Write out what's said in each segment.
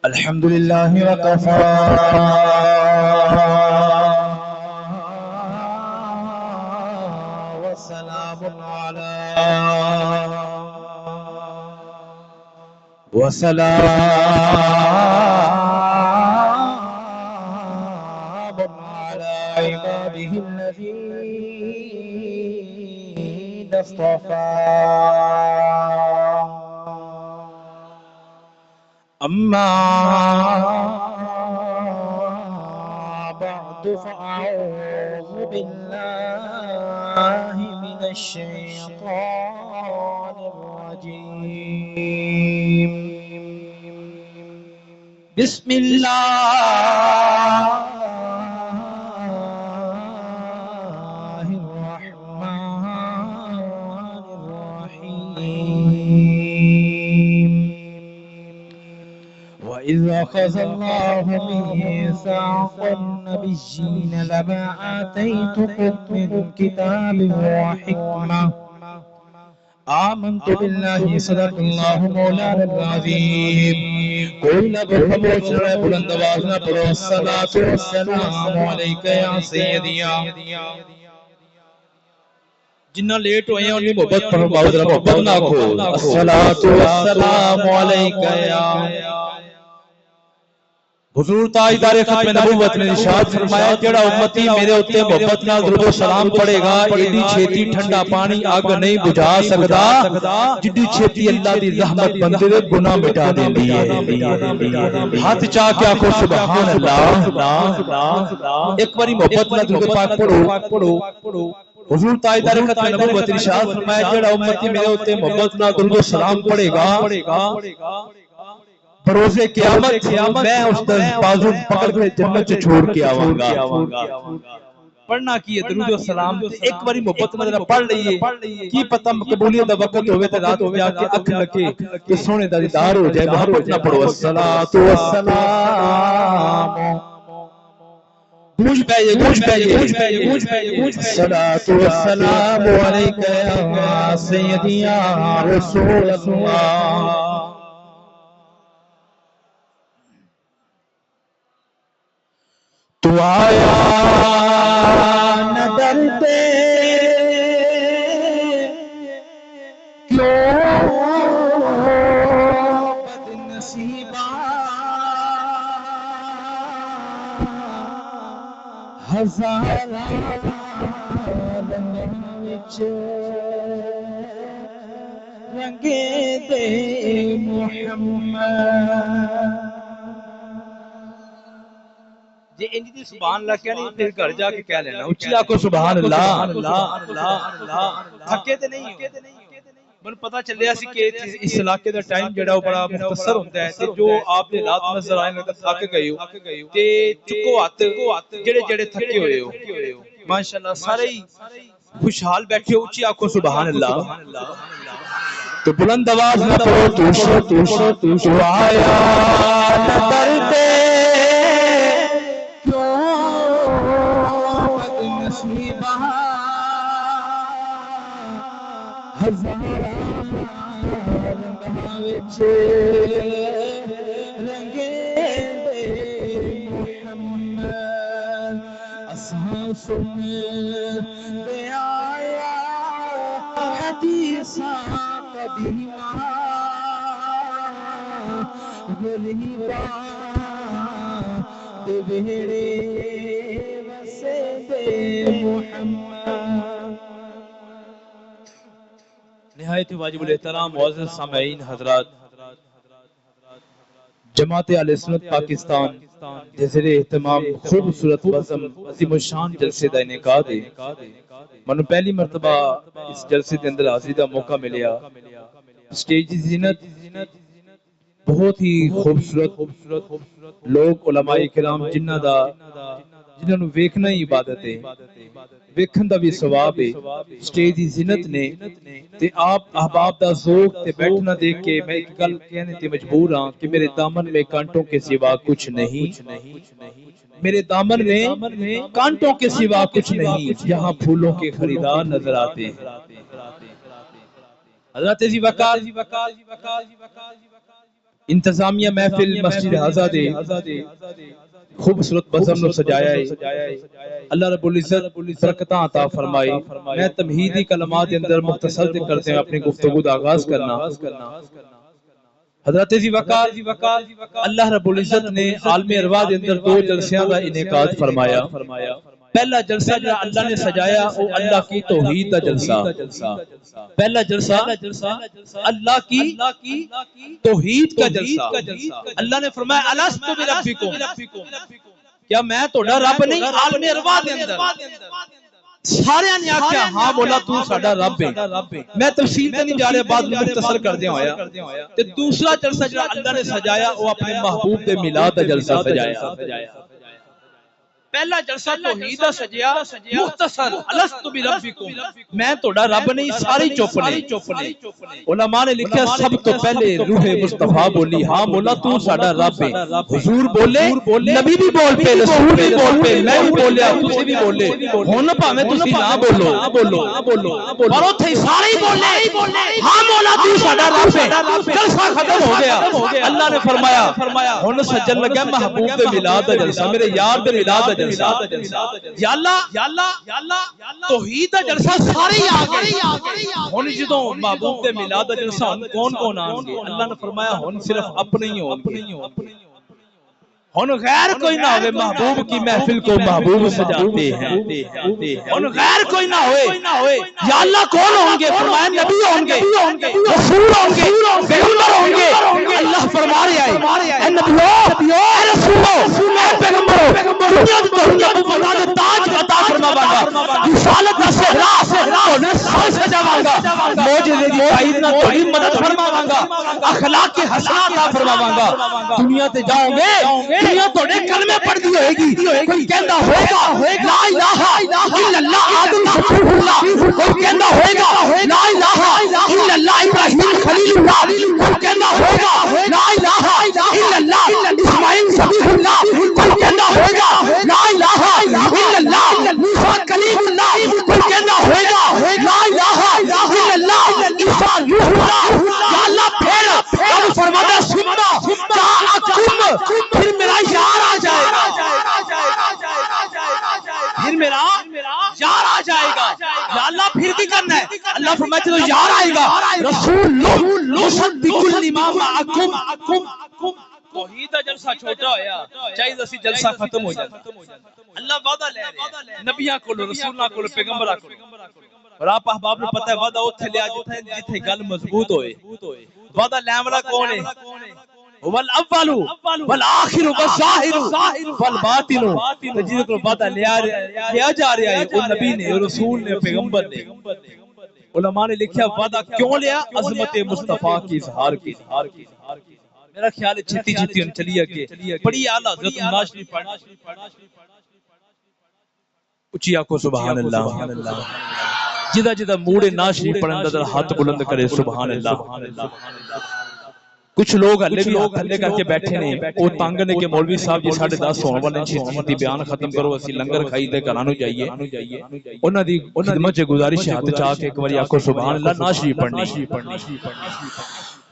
الحمد لله وكفى وسلام على عباده الذين اصطفى أما بعد فأعوذ بالله من الشيطان الرجيم بسم الله الرحمن الرحيم وإذ أخذ الله ميثاق النبيين لما آتيتكم من كتاب وحكمة آمنت بالله صدق الله مولانا العظيم کوئی نہ خاموش رہے بلند آواز نہ پڑھو الصلاۃ والسلام علیک یا سیدی جنہ لیٹ ہوئے ہیں انہیں محبت پڑھو باؤ ذرا محبت نہ کھو الصلاۃ والسلام علیک یا حضور تاجدار ختم نبوت نے ارشاد فرمایا جڑا امتی میرے اوتے محبت نال درود و سلام پڑھے گا ایڈی چھیتی ٹھنڈا پانی اگ نہیں بجھا سکدا جڈی چھیتی اللہ دی رحمت بندے دے گناہ مٹا دیندی ہے ہاتھ چاہ کے آکھو سبحان اللہ ایک باری محبت نال درود پاک پڑھو حضور تاجدار ختم نبوت نے ارشاد فرمایا جڑا امتی میرے اوتے محبت نال درود و سلام پڑھے گا بروز قیامت میں اس کا بازو پکڑ کے جنت سے چھوڑ کے آواں گا پڑھنا کی ہے درود و سلام ایک باری محبت میں پڑھ لئیے کی پتہ قبولیت دا وقت ہوئے تے رات جا کے اکھ لگے کہ سونے دا دیدار ہو جائے محبت نہ پڑھو الصلاۃ والسلام گوش پائیے الصلاۃ والسلام علیک یا سیدی یا رسول اللہ تو آیا نہ ڈرتے کیوں بد نصیبا ہزاراں رنگاں وچ رنگے دے محمد جی انجی دی سبحان اللہ کیا نہیں پھر گھر جا کے کہہ لینا اچھی آکو سبحان اللہ تھکے تے نہیں من پتہ چلیا سی کہ اس علاقے دا ٹائم جڑا بڑا مختصر ہوتا ہے تے جو آپ نے رات نظر آئے لگا تھک گئے ہو تے چکو ہاتھ جڑے تھکے ہوئے ہو ماشاءاللہ سارے خوشحال بیٹھے ہو اچھی آکو سبحان اللہ تو بلند آواز نہ پڑھو تو آیا نہ ڈرتے رنگاں وچ رنگے دے محمد اساں سن دے آیا حدیثاں قدیماں غریباں دے ویڑے وسے دے محمد نہایت واجب الاحترام معزز سامعین حضرات جماعت اہل سنت پاکستان جزیر اہتمام خوبصورت بزم عظیم الشان جلسے دا انعقاد ہے منو پہلی مرتبہ اس جلسے دے اندر حاضری دا موقع ملیا سٹیج زینت بہت ہی خوبصورت لوگ علماء کرام جنہاں نو ویکھنا ہی عبادت ہے ویکھن دا بھی ثواب ہے سٹیج دی زینت نے تے آپ احباب دا ذوق تے بیٹھنا دیکھ کے میں ایک گل کہنے تے مجبور ہاں کہ میرے دامن میں کانٹوں کے سوا کچھ نہیں میرے دامن میں کانٹوں کے سوا کچھ نہیں یہاں پھولوں کے خریدار نظر آتے ہیں حضرت جی وقال انتظامیہ محفل مسجد آزادے خوبصورت بزم نو سجایا ہے اللہ رب العزت برکتاں عطا فرمائے میں تمہیدی کلمات کے اندر مختصر کرتے ہیں اپنی گفتگو کا آغاز کرنا حضرت ذی وقار اللہ رب العزت نے عالم ارواح کے اندر 2 جلسیاں کا انعقاد فرمایا پہلا جلسہ جو اللہ نے سجایا وہ اللہ کی توحید کا جلسہ پہلا جلسہ اللہ کی توحید کا جلسہ اللہ نے فرمایا الست بربکم کیا میں تہاڈا رب نہیں عالم ارواح دے اندر سارے نے آکھیا ہاں مولا تو ساڈا رب ہے میں تفصیل تے نہیں جا رہا بعد میں مختصر کر دیا ہویا تے دوسرا جلسہ جو اللہ نے سجایا وہ اپنے محبوب دے میلاد کا جلسہ سجایا پہلا جلسہ توحید دا سجیا مختصر الست بربکم میں تہاڈا رب نہیں ساری چپ نے علماء نے لکھا سب تو پہلے روح مصطفیٰ بولی ہاں مولا تو ساڈا رب ہے حضور بولے نبی بھی بول پے رسول بھی بول پے میں بھی بولیا تسی بھی بولے ہن بھاویں تسی نہ بولو پر اوتھے سارے بولے ہاں مولا تو ساڈا رب ہے جلسہ ختم ہو گیا اللہ نے فرمایا ہن سجن لگا محبوب دے میلاد دا جلسہ میرے یار دے میلاد دا یا اللہ توحید دا جلسہ سارے آ گئے ہن جدوں محبوب دے میلاد دا جلسہ کون آن گے اللہ نے فرمایا ہن صرف اپنے ہی ہون گے ہن غیر کوئی نہ ہوئے محبوب کی محفل کو محبوب سجاتے ہیں ہن غیر کوئی نہ ہوئے یا اللہ کون ہوں گے فرمایا نبی ہوں گے رسول ہوں گے پیغمبر ہوں گے اللہ فرما رہا ہے اے نبیو اے رسولو اے پیغمبرو دنیا تو نبوت دا تاج عطا فرماواں گا رسالت دا سہرا تو سر سجاواں گا معجزے دی تائید نہ تہاڈی مدد فرماواں گا اخلاق کے حسنہ عطا فرماواں گا دنیا تے جاؤ گے دنیا توڑے کلمے پڑھ دی ہوئے گی کوئی کہندہ ہوئے گا لا الہ الا اللہ آدم سبحان اللہ کوئی کہندہ ہوئے گا لا الہ الا اللہ ابراہیم خلیل اللہ کوئی کہندہ ہوئے گا لا الہ الا اللہ اسماعیل ذبیح اللہ کوئی کہندہ ہوئے گا لا الہ الا اللہ موسیٰ کلیم اللہ کوئی کہندہ ہوئے گا لا الہ الا اللہ عیسیٰ روح اللہ یا اللہ پھر اب فرماتا سننا جاءکم پھر میرا یار آ جائے گا پھر میرا یار آ جائے گا یا اللہ پھر کی کرنا ہے اللہ فرمایا چلو یار آئے گا رسول مصدق لما معکم توحید کا جلسہ چھوٹا ہویا چاہیے اسی جلسہ ختم ہو جاتا اللہ وعدہ لے رہے ہیں نبیاں کولو رسولاں کولو پیغمبراں کولو اور آپ احباب نے پتہ ہے وعدہ اوتھے لیا جتھے گل مضبوط ہوئے وعدہ لین والا کون ہے والاول والآخر والظاہر والباطن جس کو وعدہ لیا جا رہا ہے وہ نبی نے رسول نے پیغمبر نے علماء نے لکھا وعدہ کیوں لیا عظمت مصطفیٰ کی اظہار کی میرا خیال ہے چھتی چھتی ہم چلی اگے بڑی اعلیٰ حضرت ناشری پڑھ اچھی آنکھوں سبحان اللہ جدہ جدہ موڑے ناشری پڑھن در ہاتھ بلند کرے سبحان اللہ کچھ لوگ ہلے بھی ہلے کر کے بیٹھے نے وہ تانگ نے کہ مولوی صاحب جی 10:30 ہونے والے چھتی بیان ختم کرو اسی لنگر کھائی دے گھرانو جائیے انہاں دی خدمت چ گزارش ہے ہاتھ چاہ کے ایک بار آکھو سبحان اللہ ناشری پڑھنی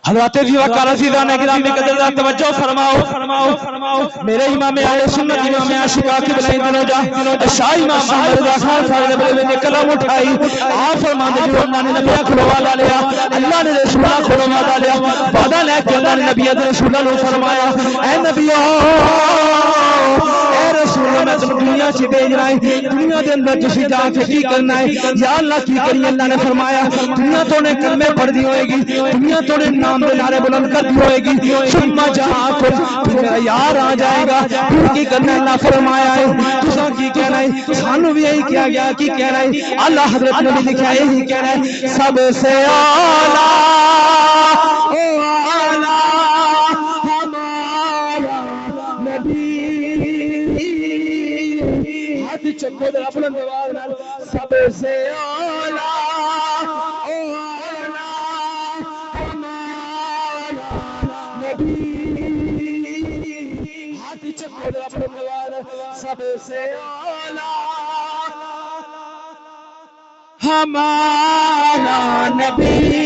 حضرات ذی وقار عزیزان اکرام قدردان توجہ فرماؤ میرے امام اہل سنت امام عاشقاں کی بلائیں دنوں جا شاہ امام محمد رضا خان صاحب نے بلے نے کلام اٹھائی آپ فرماندے جو اللہ نے نبی کھلوا لیا اللہ نے رسول کھلوا لیا وعدہ لے کے اللہ نے نبی رسول نے فرمایا اے نبیو اے رسول میں تم دنیا سے بھیج رہا ہے دنیا دے اندر تسی جا کے کی کرنا ہے یا اللہ کی کریے اللہ نے فرمایا دنیا تو نے کلمے پڑھ دی ہوئے گی دنیا تو نے نام دے نعرے بلند کر دی ہوئے گی ثم جاءکم میرا یار آ جائے گا پھر کی کرنا ہے اللہ فرمایا ہے تساں کی کہنا ہے سانو بھی یہی کیا گیا کی کہہ رہا ہے اللہ حضرت نبی لکھا یہی کہہ رہا ہے سب سے اعلیٰ چکو در اپنا دیوار نال سب سے اولا نبی ہاتھ چکو در اپنا دیوار سب سے اولا ہمارا نبی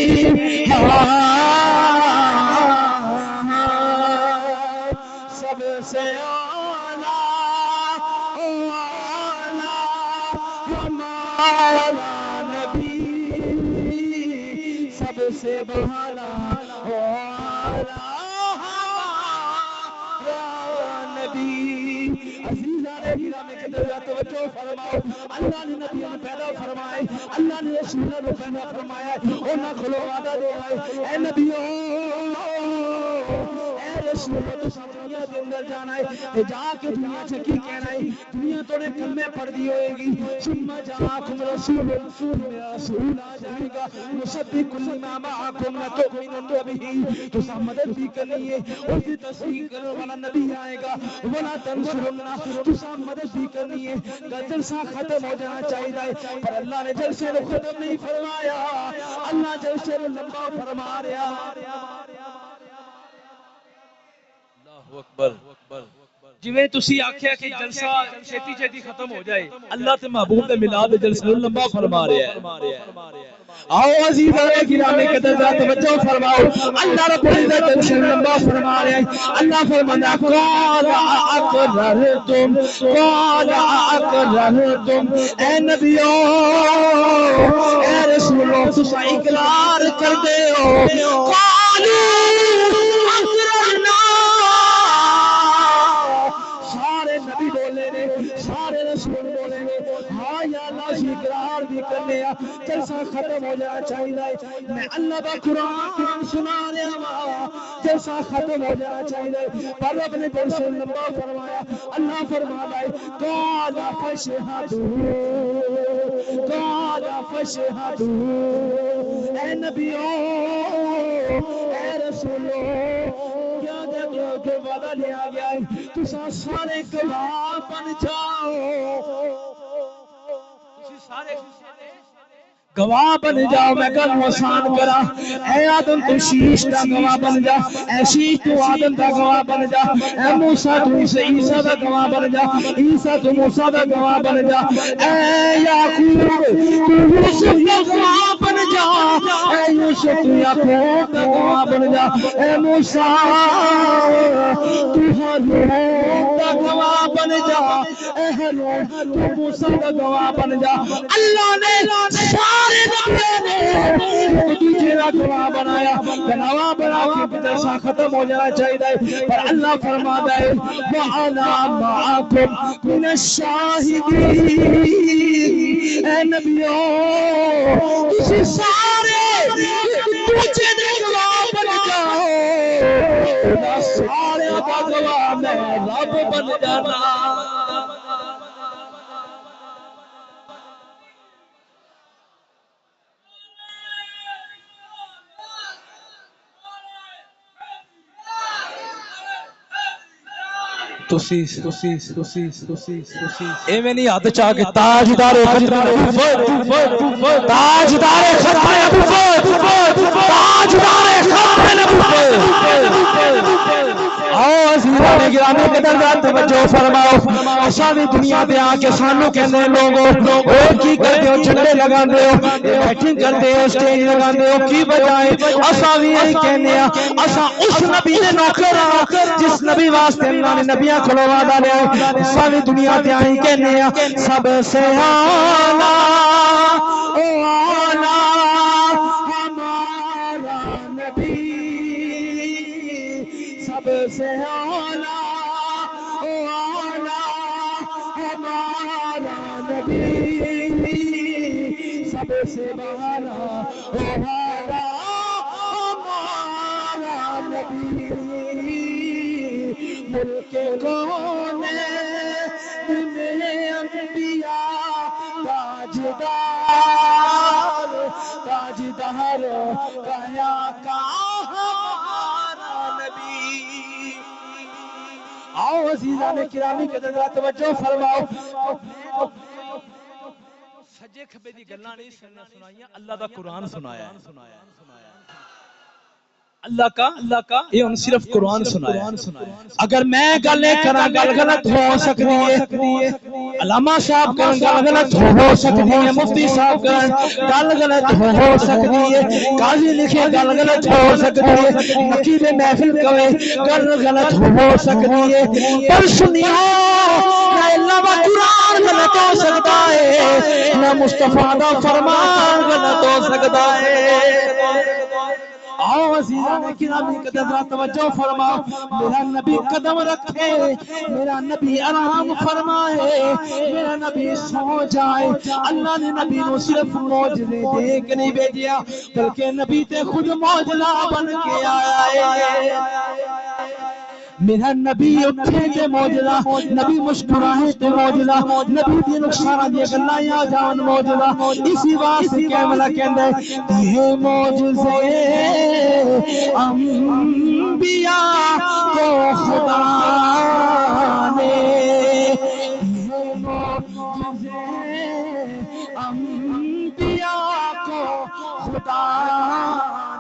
سب سے اعلیٰ ہمارا نبی سب سے بہانا نبی عزیزان گرامی کے درجات توجہ فرماؤ اللہ نے نبی نے پیدا فرمائے اللہ نے رسول نے پیدا فرمایا انہاں کھلو وعدہ دے آئے اے نبیوں اے رسول تو دنیا کے اندر جانا ہے جا کے دنیا سے کی کہنا ہے دنیا توڑے کلمے پڑھ دی ہوئے گی ثم جاءکم رسول میرا رسول آ جائے گا مصدق لما معکم لتؤمنن به تو مدد بھی کرنی ہے اس کی تصدیق کرنے والا نبی آئے گا ولا تنصرن تو مدد بھی کرنی ہے جلسہ ختم ہو جانا چاہیے پر اللہ نے جلسے کو ختم نہیں فرمایا اللہ جلسے کو لمبا فرما رہا اللہ اکبر جویں تسی آکھیا کہ جلسہ چھتی چھتی ختم ہو جائے اللہ تے محبوب دے میلاد دے جلسے نوں لمبا فرما رہا ہے آؤ عزیزان گرامی قدر ذات توجہ فرماؤ اللہ رب العزت جلسے نوں لمبا فرما رہا ہے اللہ فرماتا قال اقررتم اے نبیوں اے رسولوں تسا اقرار کر دے ہو قالوا اقررنا سارے نبی بولے نے سارے رسول بولے نے ہاں یا اللہ سے اقرار بھی کرنے جلسہ ختم ہو جانا چاہیے میں اللہ کا قرآن سنا رہا ہوں جلسہ ختم ہو جانا چاہیے پر رب نے جلسے لمبا فرمایا اللہ فرماتا ہے قال فاشهدوا اے نبیوں اے رسولوں کے وعدہ لیا گیا ہے تسا سارے گواہ بن جاؤ سارے گواہ بن جاؤ میں گل آسان کرا اے آدم تو شیش دا گواہ بن جا اے شیش تو آدم دا گواہ بن جا اے موسیٰ تو عیسیٰ دا گواہ بن جا عیسیٰ تو موسیٰ دا گواہ بن جا اے یعقوب تو یوسف دا گواہ بن جا اے یوسف تو یعقوب دا گواہ بن جا اے موسیٰ تو ہارون دا گواہ بن جا اے ہارون تو موسیٰ دا گواہ بن جا اللہ نے گواہ بنایا گواہ بنا کے جلسہ ختم ہو جانا چاہیے پر اللہ فرماتا ہے وَأَنَا مَعَكُمْ مِنَ الشَّاهِدِينَ اے نبیوں تسی سارے دوسرے دے گواہ بن جاؤ سارے کا گواہ میں رب بن جانا اے میں نہیں ہاتھ چاہ کے تاجدار ختم ابو فہد تاجدار ختم ابو فہد تاجدار ختم ابو فہد آؤ عزیزان گرامی قدر ذات توجہ فرماؤ اساں دنیا دے آ کے سانو کہندے لوگوں او کی کردے ہو جھنڈے لگاندے ہو بیٹھنگ کردے ہو سٹیج لگاندے ہو کی بجائے اساں وی یہی کہنے ہیں اساں اس نبی دے نوکر ہاں جس نبی واسطے اللہ نے نبیاں کھلو وعدہ لیا ساری دنیا تے آئی کہنے ہیں سب سے اعلیٰ ہمارا نبی سب سے اعلیٰ ہمارا نبی سب سے بہانا ہمارا نبی ملک کون میں انبیاء تاجدار کیا ہمارا نبی آؤ عزیزان کرامی کے درجات توجہ فرماؤ سجے کھبے دی گلاں نہیں سنائیاں اللہ دا قرآن سنایا اللہ کا یہ ان صرف قرآن سنایا. اگر میں گلیں کراں گل غلط ہو سکتی ہے، علامہ صاحب کرن گل غلط ہو سکتی ہے، مفتی صاحب کرن گل غلط ہو سکتی ہے، قاضی لکھے گل غلط ہو سکتی ہے، نقیب محفل کہے گل غلط ہو سکتی ہے، پر سنیو نہ علامہ قرآن غلط ہو سکتا ہے، نہ مصطفیٰ دا فرمان غلط ہو سکتا ہے. آؤ عزیزان گرامی قدر ذرا توجہ فرماؤ. میرا نبی قدم رکھے، میرا نبی آرام فرمائے، میرا نبی سو جائے. اللہ نے نبی نو صرف معجزے دے کے نہیں بھیجیا، بلکہ نبی تے خود معجزہ بن کے آیا ہے. میرا نبی اٹھے تے موجزہ، نبی مسکرائے تے موجزہ، نبی دی نقصانہ دی گلاں یا جان موجزہ. اسی واسطے کیملہ کہندے یہ موجزے انبیاء کو خدا نے، یہ موجزے انبیاء کو خدا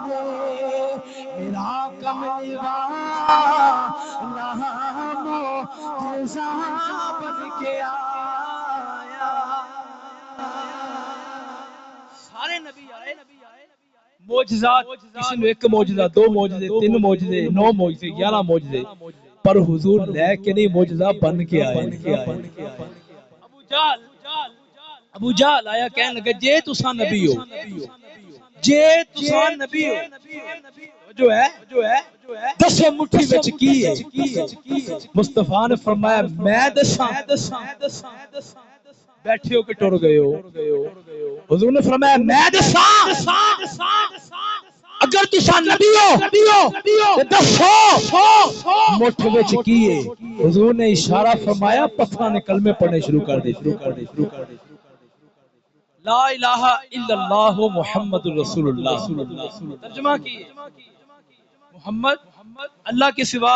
نے، میرا کملیوا موجزہ بن کے آیا. سارے نبی آئے، معجزات کسی نے ایک معجزہ، دو معجزے، تین معجزے، 9 معجزے، 11 معجزے، پر حضور لے کے نہیں معجزہ بن کے آئے. ابو جہل آیا کہنے لگا جے تساں نبی ہو، جے تساں نبی ہو جو ہے دسو مٹھی وچ کی ہے. مصطفیٰ نے فرمایا میں دساں، بیٹھے ہو کہ ٹر گئے ہو. حضور نے فرمایا میں دساں اگر تساں نبی ہو تے دسو مٹھ وچ کی ہے. حضور نے اشارہ فرمایا پتھراں نے کلمے پڑھنے شروع کر دے. لا الہ الا اللہ محمد رسول اللہ. ترجمہ کی محمد اللہ کے سوا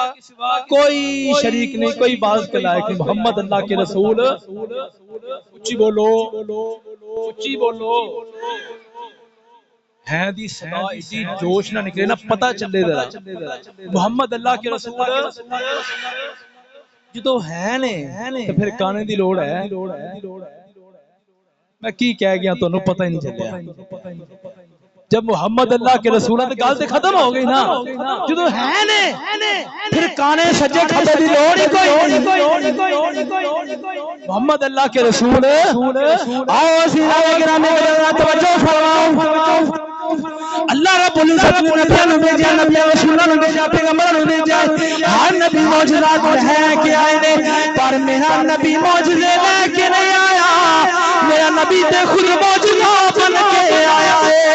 کوئی شریک نہیں، کوئی عبادت کے لائق نہیں، محمد اللہ کے رسول. اچھی بولو، اچھی بولو. ہیں دی صدا اسی جوش نہ نکلے، نہ پتہ چلے ذرا. محمد اللہ کے رسول جدو ہے نے تو پھر کانے دی لوڑ ہے. میں کی کہہ گیا تو انہوں پتہ ہی نہیں چلیا. جب محمد اللہ کے رسول ہے تو گل تے ختم ہو گئی نا. جدو ہے نے پھر کانے سجے کھبے دی لوڑ ہی کوئی. محمد اللہ کے رسول آؤ عزیزان گرامی توجہ فرماؤ. اللہ رب العزت نے نبیوں نے بھیجا، نبیوں رسولوں نے بھیجا، پیغمبروں نے بھیجا. ہر نبی معجزات لے کے آئے نے، پر میرا نبی معجزے لے کے نہیں آیا، میرا نبی تے خود معجزہ بن کے آیا ہے.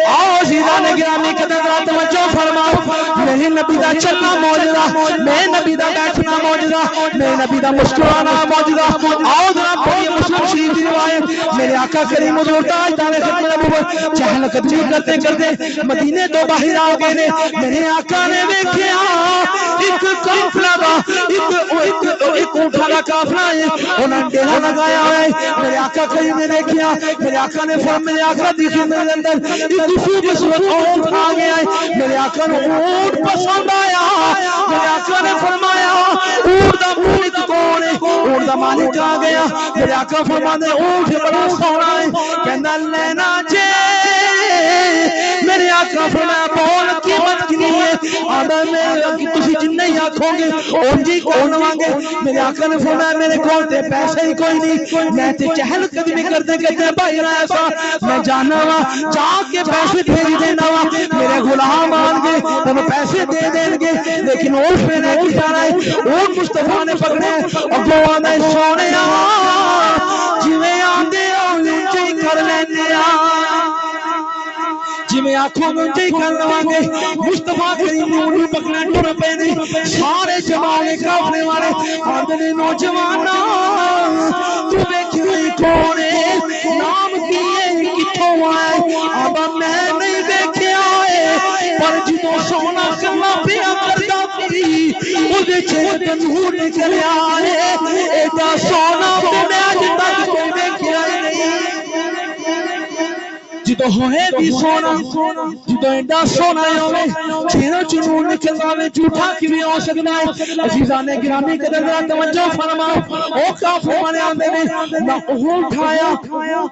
آؤ عزیزان گرامی قدر توجہ فرماؤ. میرے نبی دا چلنا معجزہ، میرے نبی دا بیٹھنا معجزہ، میرے نبی دا مسکرانا معجزہ. آؤ ذرا پڑھیے مسلم شریف کی روایت. میرے آقا کریم حضور تاجدار ختم نبوت چہل قدمی کرتے کرتے مدینے تو باہر آ گئے نے. میرے آقا نے دیکھیا ایک قافلہ دا ایک اونٹاں دا قافلہ ہے، انہاں نے ڈیرا لگایا ہے. میرے آقا کریم نے دیکھیا، میرے آقا نے فرمایا میرے آقا دی خدمت اندر ایک خوبصورت اونٹ آ گیا ہے. میرے آقا نے اونٹ پسند آیا. میرے آقا نے فرمایا اونٹ دا مالک کون ہے؟ اونٹ دا مالک آ گیا. میرے آقا فرماتے اونٹ بڑا سونا ہے. کہندا لینا جے. میرے آقا فرمایا بول قیمت کتنی ہے؟ آندا میں تسی جننے ہی آکھو گے اونج ہی کھولواں گے. میرے آقا نے فرمایا میرے کول تے پیسے ہی کوئی نہیں، میں تے چہل قدمی کرتے کرتے باہر آیا سا، میں جانا وا جا کے پیسے بھیج دینا وا. میرے غلام آن گے انہوں پیسے دے دیں گے، لیکن اونٹ میں نے کی جانا ہے. اونٹ مصطفیٰ نے پکڑے اور وہ آنے سونے جی میں آندے اونچے کر لینے جی میں آنکھوں میں اونچے کر لوانگے. مصطفیٰ کریم نے انہوں پکڑے ٹور پینے سارے جمالے کافنے والے آندھنے نوجوانا تو بیکھنے کونے نام کیے کتوں آئے. آبا میں نہیں دیکھے آئے پر جدو سونا کرنا پیا کرتا تھی مجھے چھے تنہور نکلے آئے. ایتا سونا میں آج تک کوئی دیکھے آئے نہیں. جدو ہوئے بھی سونا جدو ایڈا سونا ہوئے چیروں چنون نکل آوے جھوٹا کیویں ہو سکتا ہے عزیزان گرامی قدر ذرا توجہ فرماؤ او کافر بنے آندے نے نہ وہ اٹھایا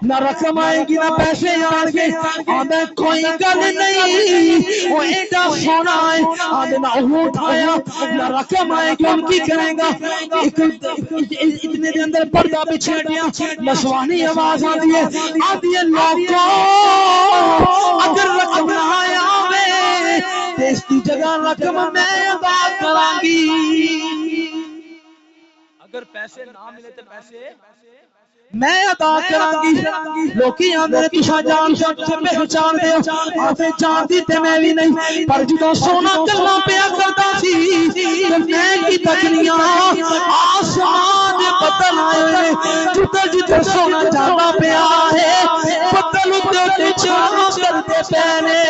نہ رقم آئے گی نہ پیسے آن گے آندے کوئی گل نہیں وہ ایڈا سونا ہے آندے نہ وہ اٹھایا نہ رقم آئے گی ان کی کرے گا اتنے دے اندر پردہ بچھے دیا نسوانی آواز آتی ہے لوگوں اگر رقم نہ آیا میں اس کی جگہ رقم میں ادا کرانگی اگر پیسے نہ ملے تو پیسے میں ادا کرانگی لوکی آندھے تشا جان سے پہچان دے آتے جان دی تے میں بھی نہیں پر جدو سونا کرنا پیا کرتا سی تو میں کی تکنیاں آسمان دے پتل آئے ہوئے جدو جدو سونا جانا پیا ہے پتل تے چانا کرتے پہنے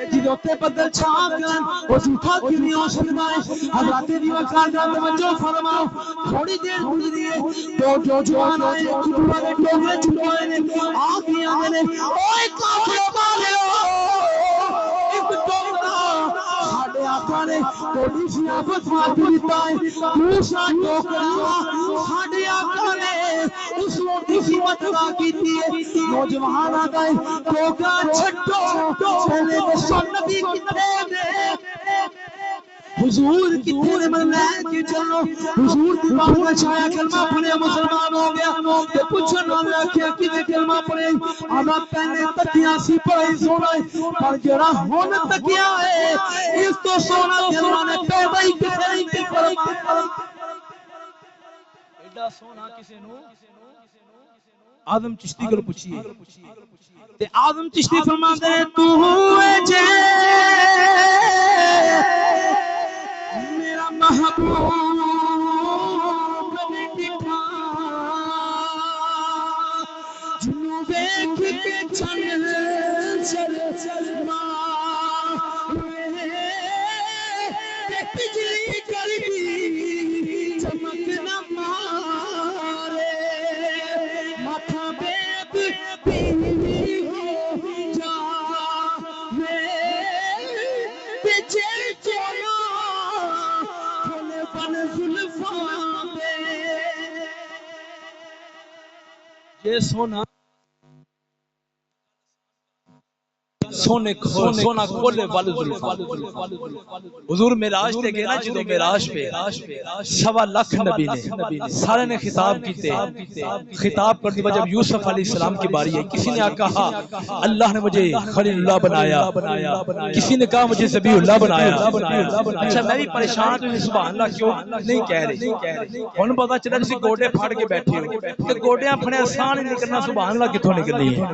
جدو تے بدل چھاپ کرن وہ جھوٹا کیویں ہو سکتا ہے حضرات دی وقار دا توجہ فرماؤ تھوڑی دیر گزری ہے جو جوان آئے کٹو والے ٹوکرے چکوائے نے آگیاں نے اوئے کافر والے ایک ٹوکرا ساڑھے آقا نے توڑی سیافت مارتی دیتا ہے دوسرا ٹوکرا ساڑھے آقا نے اس روٹی قیمت ادا کی تھی نوجوان آتا ہے ٹوکرا چھٹو پہلے تو سن نبی کتنے دے حضور کتنے نے من لائے کہ چلو حضور دی بات کا چھایا کلمہ پڑھے مسلمان ہو گیا کہ پوچھن والا کیا کتنے کلمہ پڑھے آنا پہنے تکیاں سی پڑھے سونا پر جرا ہون تکیاں ہے اس تو سونا کلمہ نے پیدا ہی کسے نہیں کی فرمایا ایڈا سونا کسے نو آدم چشتی کو پوچھئے تے آدم چشتی فرما دے تو ہوئے جے میرا محبوب نے دکھا جنوں دیکھ کے چل بجلی کڑی چمک نہ مارے ماتھا بیت پیلی ہو جا میں پیچھے چولا کھولے بن زلفاں دے یہ سونا سونے سونا کھولے والے حضور معراج تے گئے نا جدو معراج پہ 1.25 لاکھ نبی نے سارے نے خطاب کیتے خطاب کرنے بعد جب یوسف علیہ السلام کی باری ہے کسی نے کہا اللہ نے مجھے خلیل اللہ بنایا کسی نے کہا مجھے ذبیح اللہ بنایا اچھا میں بھی پریشان تو سبحان اللہ کیوں نہیں کہہ رہے ان پتہ چلا کسی گوڑے پھاڑ کے بیٹھے ہو کہ گوڑیاں پھڑے آسان ہی نکلنا سبحان اللہ کتوں نکلنی ہے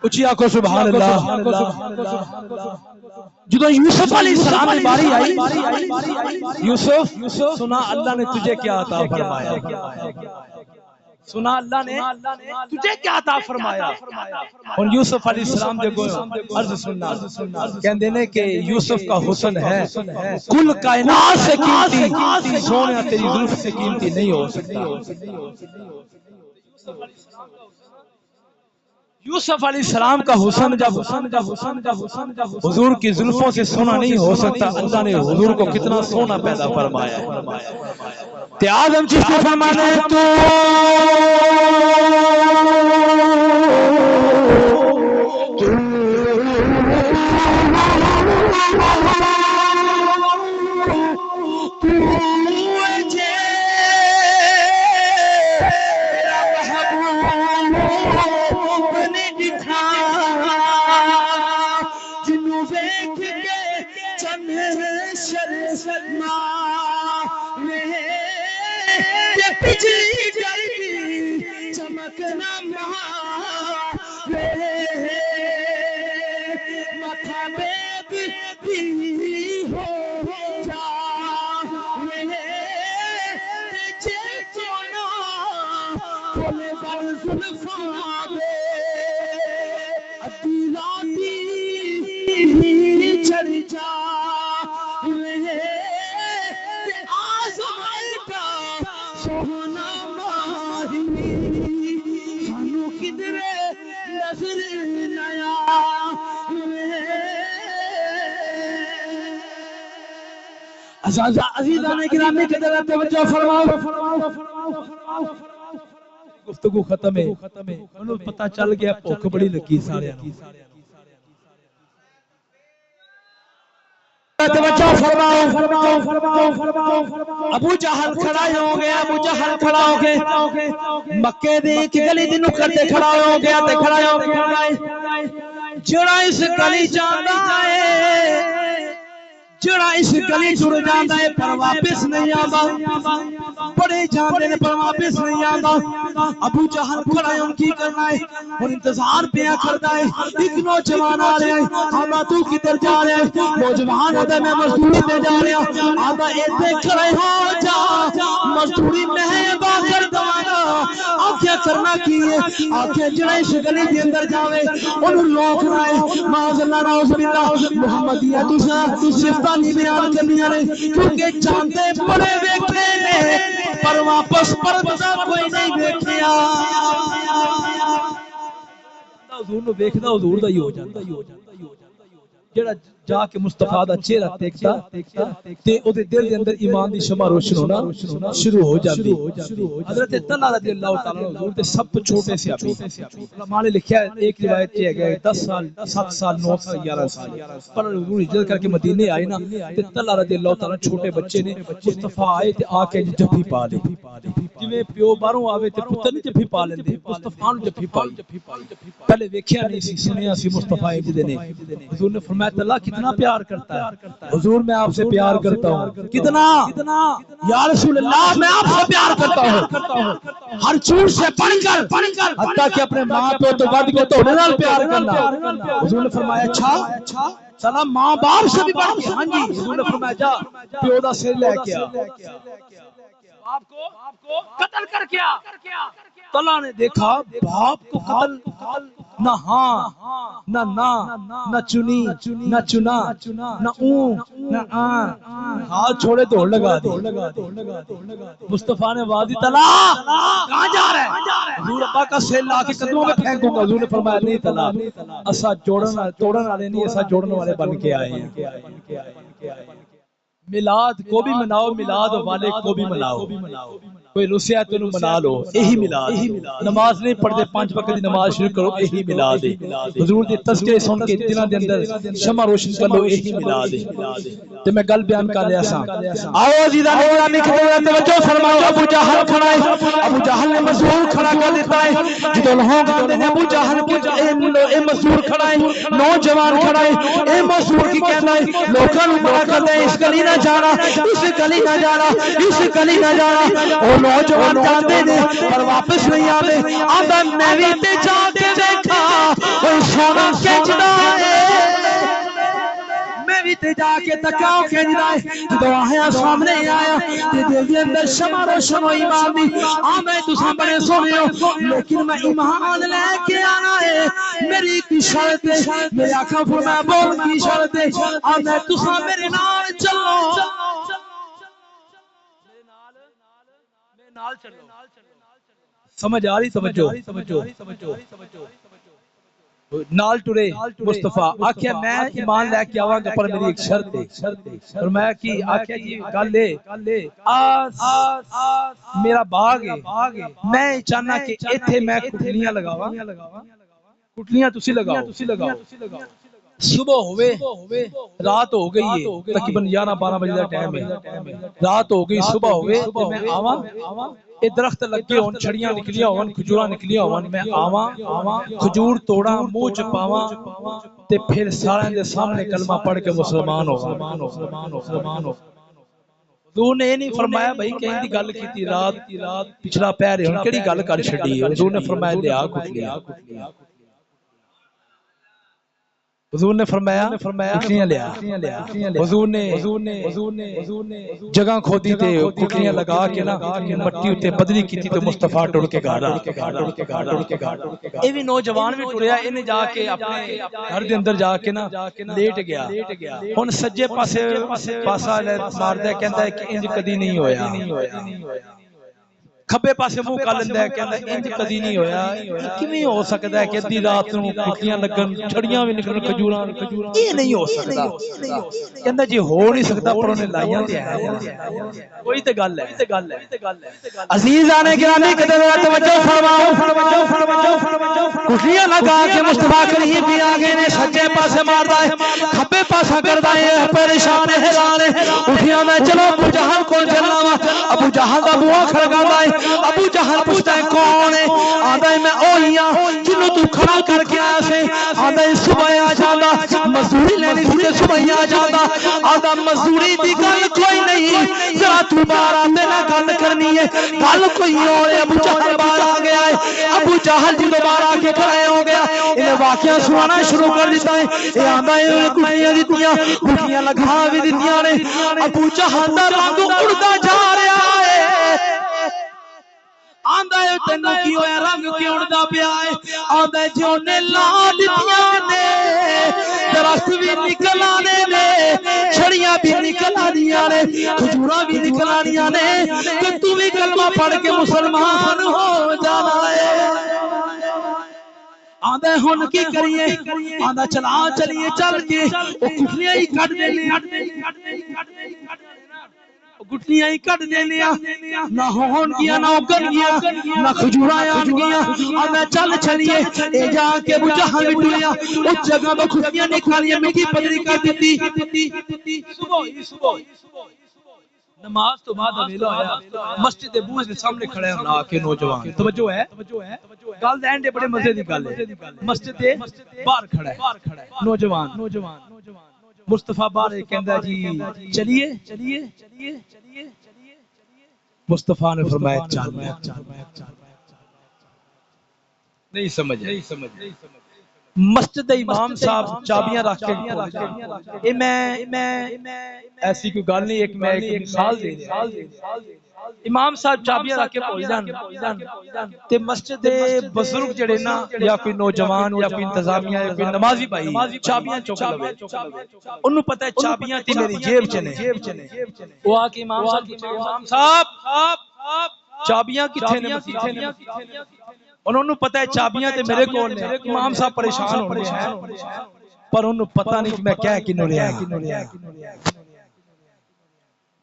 اچھی آنکھوں سبحان اللہ جدو یوسف علیہ السلام کی باری آئی یوسف سنا اللہ نے تجھے کیا عطا فرمایا سنا اللہ نے تجھے کیا عطا فرمایا اور یوسف علیہ السلام دے گوئے عرض سننا کہندے نے کہ یوسف کا حسن ہے کل کائنات سے قیمتی سونے تیری زلف سے قیمتی نہیں ہو سکتا یوسف علیہ السلام کا حسن جب حضور کی زلفوں سے سونا نہیں ہو سکتا اللہ نے حضور کو کتنا سونا پیدا فرمایا تے آدم چشتی فرمانے تو سونا ماہی سانو کدرے عزیزان گرامی کی طرف توجہ فرماؤ. گفتگو ختم ہے انہوں پتہ چل گیا بھوک بڑی لگی سارے توجہ فرماؤ. ابو جہل کھڑا ہو گیا. ابو جہل کھڑا ہو گیا مکے دی ایک گلی دی نکڑ تے کھڑا ہو گیا تے کھڑا ہو گیا جڑا اس گلی جاندا ہے جڑا اس گلی ٹر جاندا ہے پر واپس نہیں آندا. بڑے جاندے نے پر واپس نہیں آندا. ابو جہل کھڑا ہے ان کی کرنا ہے اور انتظار پیا کردا ہے. ایک نوجوان آ رہا ہے. آندا تو کدھر جا رہا ہے؟ نوجوان آندا میں مزدوری تے جا رہا. آندا ایتھے کھڑے ہو جا مزدوری میں ادا کر دواں. آکھیا کرنا کی ہے؟ آکھیا جڑا اس گلی دے اندر جاوے اونوں لوک رہے معاذ اللہ نعوذ باللہ محمدیہ تساں صفتاں نہیں بیان کرنیاں نے کیونکہ چاندے بڑے ویکھے نے پر واپس پردا کوئی نہیں ویکھیا. حضور نو ویکھدا حضور دا ہی ہو جاندا جڑا جا کے مصطفیٰ دا چہرہ دیکھتا تے او دے دل دے اندر ایمان دی شمع روشن ہونا شروع ہو جاندی. حضرت طلحہ رضی اللہ تعالی عنہ حضور دے سب تو چھوٹے سے ابھی علماء نے لکھا ہے ایک روایت یہ ہے 10 سال 7 سال 9 سال 11 سال پر حضور ہجرت کر کے مدینے آئے نا تے طلحہ رضی اللہ تعالی چھوٹے بچے نے مصطفیٰ آئے تے آ کے جفی پا لی جویں پیو باہروں آوے تے پتر نہیں جفی پا لیندے مصطفیٰ نو جفی پائی. پہلے ویکھیا نہیں سی سنیا سی مصطفیٰ جدے نے حضور نے فرمایا طلحہ کتنا پیار کرتا ہے؟ حضور میں آپ سے پیار کرتا ہوں. کتنا یا رسول اللہ میں آپ سے پیار کرتا ہوں ہر چیز سے بڑھ کر حتیٰ کہ اپنے ماں پیو تو ود کے تو نال پیار کرنا. حضور نے فرمایا اچھا چلا ماں باپ سے بھی بڑھ کے. ہاں جی. حضور نے فرمایا جا پیو دا سر لے کے آ باپ کو قتل کر کے آ. طلحہ نے دیکھا باپ کو قتل نہ ہاں نہ چنی نہ چنا نہ اون نہ ہاتھ چھوڑے دوڑ لگا دی. مصطفیٰ نے آواز دی طلحہ کہاں جا رہا ہے؟ حضور ابا کا سیل لا کے قدموں میں پھینکوں گا. حضور نے فرمایا نہیں طلحہ اسا توڑن والے نہیں اسا جوڑن والے بن کے آئے ہیں. میلاد کو بھی مناؤ میلاد والے کو بھی مناؤ. کوئی رسیا تو منا لو یہی میلاد. نماز نہیں پڑھتے 5 وقت کی نماز شروع کرو یہی میلاد ہے. حضور دے تذکرے سن کے دلاں دے اندر شمع روشن کر لو یہی میلاد ہے. تے میں گل بیان کر رہا سا. آؤ عزیزان گرامی توجہ فرماؤ. ابو جہل کھڑا ہے. ابو جہل نے مزدور کھڑا کر دیتا ہے. جدوں لوگ کہتے ہیں ابو جہل اے مزدور کھڑا ہے نوجوان کھڑا ہے اے مزدور کی کہنا ہے لوکاں نوں بڑا کردا ہے اس گلی نہ جانا اس گلی نہ جانا اس گلی نہ جانا. نوجوان جاتے نے پر واپس نہیں آتے. آدھا میں بھی تے جا کے دیکھا کوئی سونا کھینچدا ہے میں بھی تے جا کے تکاؤ کھینچدا ہے. جدوں آیا سامنے آیا تے دل دے اندر شمع روشن ہوئی ایمان دی. میں تساں بڑے سونے ہو لیکن میں ایمان لے کے آنا ہے. میری کی شرط ہے میرے آقا فرمایا بول کی شرط ہے میں تساں میرے نال چلو نال چلو. سمجھ آ رہی توجہ نال ٹرے مصطفیٰ آکھیا میں ایمان لے کے آواں گا پر میری ایک شرط ہے. فرمایا کہ آکھیا جی گل ہے میرا باغ ہے میں چاہنا کہ ایتھے میں کٹلیاں لگاواں. کٹلیاں تسی لگاؤ. صبح ہوئے رات ہو گئی ہے تقریباً 11-12 بجے کا ٹائم ہے. رات ہو گئی صبح ہوئے تے میں آواں اے درخت لگے ہون چھڑیاں نکلیاں ہون کھجوراں نکلیاں ہون میں آواں کھجور توڑاں منہ چ پاواں تے پھر سارے دے سامنے کلمہ پڑھ کے مسلمان ہو. حضور نے نہیں فرمایا بھائی کہیں دی گل کیتی رات پچھلا پہر ہن کیڑی گل کر چھڈی ہے. حضور نے فرمایا لیا کٹلیاں. حضور نے فرمایا کٹلیاں لیا. حضور نے جگہ کھودی تے کٹلیاں لگا کے نا مٹی اتے بدلی کیتی تے مصطفیٰ ٹر کے گھر آ. اے بھی نوجوان بھی ٹریا اینے جا کے اپنے گھر دے اندر جا کے نا لیٹ گیا. ہن سجے پاسا ماردا کہندا ہے کہ انج کدی نہیں ہویا. کھبے پاسے منہ کر لیندا ہے کہندا انج کدی نہیں ہویا کیویں ہو سکدا ہے کہ ادھی رات نوں کٹیاں لگن چھڑیاں وی نکلن کھجوراں یہ نہیں ہو سکدا کہندا جی ہو نہیں سکدا پر انہیں لائیاں تے ہے کوئی تے گل ہے عزیزان گرامی قدر توجہ فرماؤ کٹیاں لگا کے مصطفیٰ کریم بھی آگے نے سجے پاسے ماردا ہے کھبے پاسا کردا ہے پریشان حیران اٹھیا میں چلو ابو جہل کو چلنا وا ابو جہل دا بوا کھڑکاندا ہے ابو جہل پوچھدا ہے کون ہے آندا ہے میں اوہی ہاں جنوں تو کھڑا کر کے آیا سے آندا ہے صبح آ جاندا مزدوری لینی سی تے صبح آ جاندا آندا مزدوری دی گل کوئی نہیں ذرا تو باہر آندے نا گل کرنی ہے گل کوئی اور ہے ابو جہل باہر آ گیا ہے ابو جہل جی دوبارہ آ کے کھڑے ہو گیا انہیں واقعہ سنانا شروع کر دیتا ہے یہ آندا ہے کٹیاں دتیاں کٹیاں لگا بھی دتیاں نے ابو جہل دا رنگ اڑدا جا رہا ہے آندا ہے تینوں کی ہویا رنگ کیوں اڑدا پیا ہے آندا ہے جو نے لا دتیاں نے درخت بھی نکل آنے نے چھڑیاں بھی نکل آنیاں نے کھجوراں بھی نکل آنیاں نے کہ تو بھی کلمہ پڑھ کے مسلمان ہو جانا ہے آندا ہے ہن کی کریے آندا چلا چلیے چل کے او کٹھیاں ہی کٹ دینے گٹھیاں ہی کٹ دینے نہ ہون گیا نہ اگن گیا نہ کھجوراں آن گیا آندا چل چلیے اے جا کے ابو جہل بھی ٹریا اس جگہ تو کھجیاں نکالیاں مٹی پتری کر دیتی صبح نماز تو بعد ویلا ہویا مسجد بوز دے سامنے کھڑے ہیں لا کے نوجوان توجہ ہے گل اینڈ بڑے مزے دی گل ہے مسجد دے باہر کھڑا ہے نوجوان مصطفیٰ باہر کہندا جی چلیے مصطفیٰ نے فرمایا چل نہیں سمجھ مسجد امام صاحب چابیاں رکھ کے اے میں ایسی کوئی گل نہیں ایک میں ایک مثال دے امام صاحب چابیاں رکھ کے بھول جان تے مسجد دے بزرگ جڑے نا یا کوئی نوجوان یا کوئی انتظامیہ یا کوئی نمازی بھائی چابیاں چک لوے انہوں پتہ ہے چابیاں تی میری جیب چنے وہ آ کے امام صاحب چابیاں کتھے نے انہوں نے پتہ ہے چابیاں تے میرے کول نے امام صاحب پریشان ہو گئے پر انہوں پتہ نہیں کہ میں کیا کنوں لیا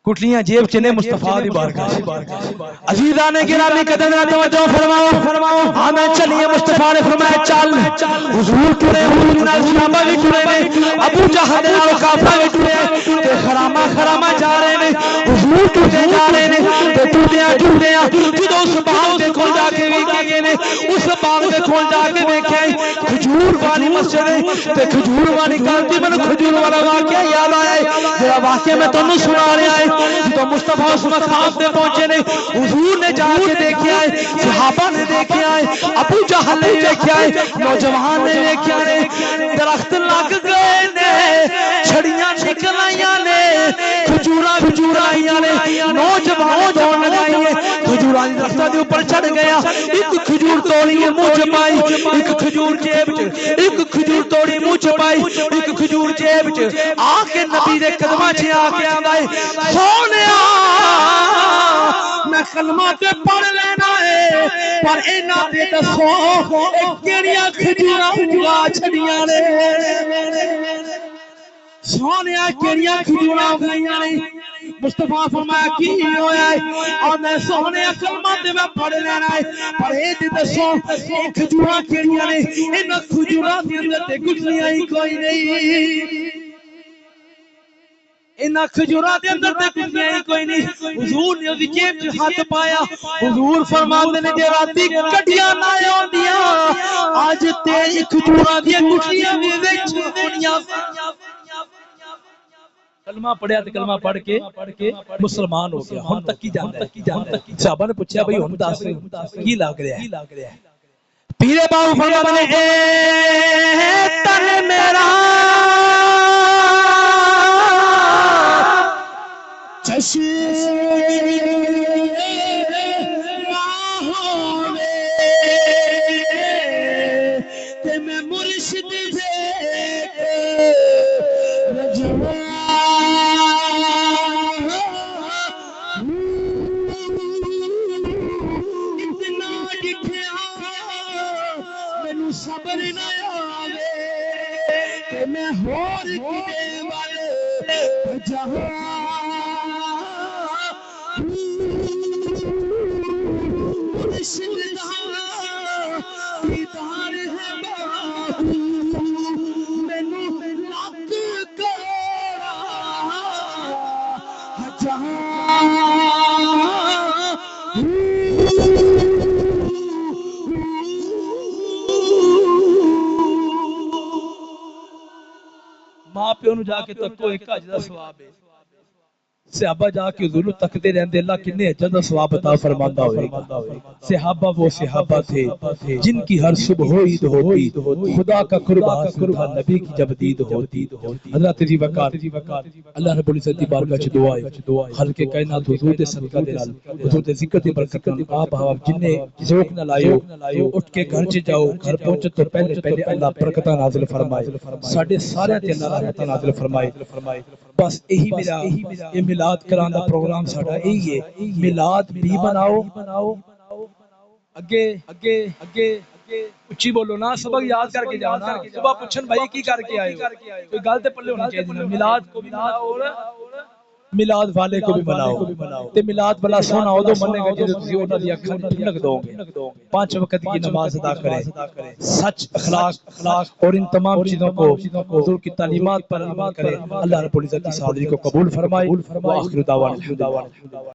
کٹلیاں جیب چنے مصطفیٰ دی بارگاہ عزیزان گرامی قدر توجہ فرماؤ ہمیں چلیے مصطفیٰ نے فرمایا چل حضور ٹرے حضور نال صحابہ بھی ٹرے نے ابو جہل نال کافر بھی ٹرے تے خراما جا رہے نے حضور ٹرے جا رہے نے تے ٹردیاں جدوں اس باغ دے کول جا کے ویکھے نے اس باغ دے کول جا کے ویکھے کھجور والی مسجد ہے تے کھجور والی گل میں کھجور والا واقعہ یاد آیا ہے جڑا واقعہ میں تانوں سنا رہا ہے تو مصطفیٰ اس مقام پہ پہنچے نے حضور نے جا کے دیکھا ہے صحابہ نے دیکھا ہے ابو جہل نے دیکھا ہے نوجوان نے دیکھا ہے درخت لگ گئے نے چھڑیاں نکل آئیاں نے کھجوراں آئیاں نے نوجوان دوڑ لگائی ہے کھجوراں درختاں دے اوپر چڑھ گیا ایک کھجور توڑی منہ چ پائی ایک کھجور جیب چ ایک کھجور توڑی منہ چ پائی ایک کھجور جیب چ آ کے نبی دے قدماں چ آ کے آندا ہے سونیا میں کلمہ تے پڑھ لینا ہے پر اینا تے دسو کیڑیاں کھجوراں اگا چھڑیاں نے سونیا کیڑیاں کھجوراں اگائیاں نے مصطفیٰ فرمایا کی ہویا ہے اور میں سونے کلمہ تے میں پڑھ لینا ہے پر اے تے دسو کھجوراں کیڑیاں نے انہاں کھجوراں دے اندر تے گٹھلیاں ہی کوئی نہیں انہاں کھجوراں دے اندر تے گٹھلیاں ہی کوئی نہیں حضور نے اس جیب چ ہاتھ پایا حضور فرماندے نے جے راتی کڈیاں نہ ہوندیاں اج تیری کھجوراں دی گٹھلیاں وی وچ ہونیاں کلمہ پڑھیا تے کلمہ پڑھ کے مسلمان ہو گیا ہن تک کی جاندا ہے صحابہ نے پوچھا بھائی ہن دس کی لگ رہا ہے پیر باو فرماندے نے اے تن میرا میں مرشد ماں پیو نو جا کے تکو ایک حج دا ثواب ہے صحابہ جا کے حضور نو تکتے رہندے اللہ کنے اجر دا ثواب عطا فرماندا ہوئے گا صحابہ وہ صحابہ تھے جن کی ہر صبح عید ہوتی خدا کا قرب حاصل تھا نبی کی جب دید ہوتی حضرت جی وقار اللہ رب العزت دی بارگاہ چ دعا ہے خالق کائنات حضور دے صدقہ دے نال حضور دے ذکر دی برکت نال آپ ہوا جننے ذوق نہ لائے اٹھ کے گھر چ جاؤ گھر پہنچے تو پہلے اللہ برکتاں نازل فرمائے ساڈے سارے تے اللہ رحمتاں نازل فرمائے بس یہی میرا یہ میلاد کران دا پروگرام ساڈا یہی ہے میلاد بھی بناؤ اگے اچھی بولو نا سبق یاد کر کے جاؤ نا صبح پوچھن بھائی کی کر کے آئے ہو کوئی گل تے پلے ہونی چاہیے میلاد کو بھی بناؤ اور میلاد والے کو بھی بناؤ تے میلاد والا سونا اودو مننے گا جے تسی انہاں دی اکھاں ٹھنڈک دو گے 5 وقت کی نماز ادا کریں سچ اخلاق اور ان تمام چیزوں کو حضور کی تعلیمات پر عمل کریں اللہ رب العزت اس حاضری کو قبول فرمائے وآخر دعوانا